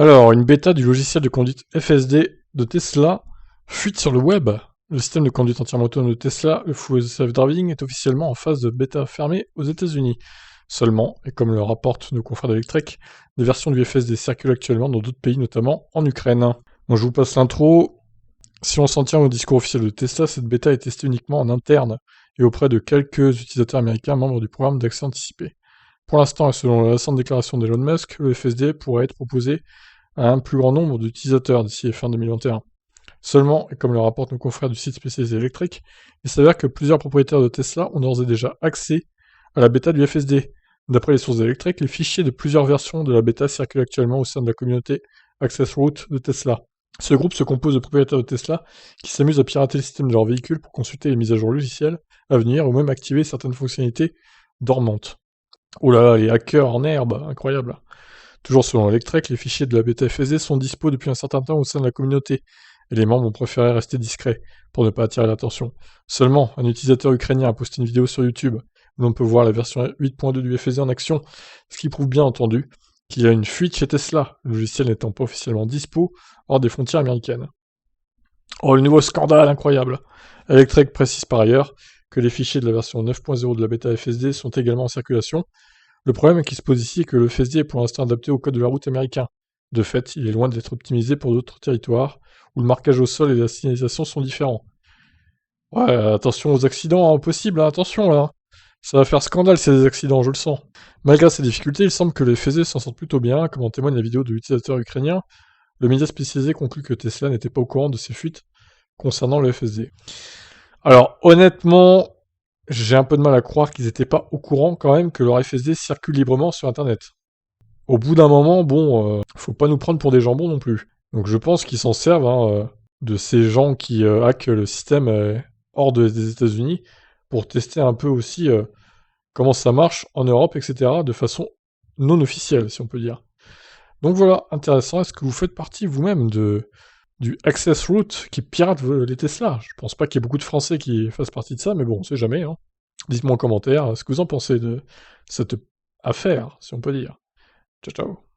Alors, une bêta du logiciel de conduite FSD de Tesla fuite sur le web. Le système de conduite entièrement autonome de Tesla, le Full Self-Driving, est officiellement en phase de bêta fermée aux États-Unis. Seulement, et comme le rapportent nos confrères d'Electrek, des versions du FSD circulent actuellement dans d'autres pays, notamment en Ukraine. Bon, je vous passe l'intro. Si on s'en tient au discours officiel de Tesla, cette bêta est testée uniquement en interne et auprès de quelques utilisateurs américains membres du programme d'accès anticipé. Pour l'instant, et selon la récente déclaration d'Elon Musk, le FSD pourrait être proposé à un plus grand nombre d'utilisateurs d'ici fin 2021. Seulement, et comme le rapportent nos confrères du site spécialisé électrique, il s'avère que plusieurs propriétaires de Tesla ont d'ores et déjà accès à la bêta du FSD. D'après les sources électriques, les fichiers de plusieurs versions de la bêta circulent actuellement au sein de la communauté Access Route de Tesla. Ce groupe se compose de propriétaires de Tesla qui s'amusent à pirater le système de leur véhicule pour consulter les mises à jour logicielles à venir ou même activer certaines fonctionnalités dormantes. Oh là là, les hackers en herbe, incroyable. Toujours selon Electrek, les fichiers de la bêta FSD sont dispo depuis un certain temps au sein de la communauté, et les membres ont préféré rester discrets, pour ne pas attirer l'attention. Seulement, un utilisateur ukrainien a posté une vidéo sur YouTube, où l'on peut voir la version 8.2 du FSD en action, ce qui prouve bien entendu qu'il y a une fuite chez Tesla, le logiciel n'étant pas officiellement dispo hors des frontières américaines. Oh, le nouveau scandale incroyable. Electrek précise par ailleurs que les fichiers de la version 9.0 de la bêta FSD sont également en circulation. Le problème qui se pose ici est que le FSD est pour l'instant adapté au code de la route américain. De fait, il est loin d'être optimisé pour d'autres territoires, où le marquage au sol et la signalisation sont différents. Ouais, attention aux accidents possibles, hein, attention là. Ça va faire scandale s'il y a des accidents, je le sens. Malgré ces difficultés, il semble que le FSD s'en sortent plutôt bien, comme en témoigne la vidéo de l'utilisateur ukrainien. Le média spécialisé conclut que Tesla n'était pas au courant de ces fuites concernant le FSD. Alors, honnêtement, j'ai un peu de mal à croire qu'ils n'étaient pas au courant quand même que leur FSD circule librement sur Internet. Au bout d'un moment, bon, faut pas nous prendre pour des jambons non plus. Donc je pense qu'ils s'en servent de ces gens qui hackent le système hors des États-Unis pour tester un peu aussi comment ça marche en Europe, etc., de façon non officielle, si on peut dire. Donc voilà, intéressant. Est-ce que vous faites partie vous-même du Access Route qui pirate les Tesla? Je pense pas qu'il y ait beaucoup de Français qui fassent partie de ça, mais bon, on sait jamais, hein. Dites-moi en commentaire ce que vous en pensez de cette affaire, si on peut dire. Ciao, ciao.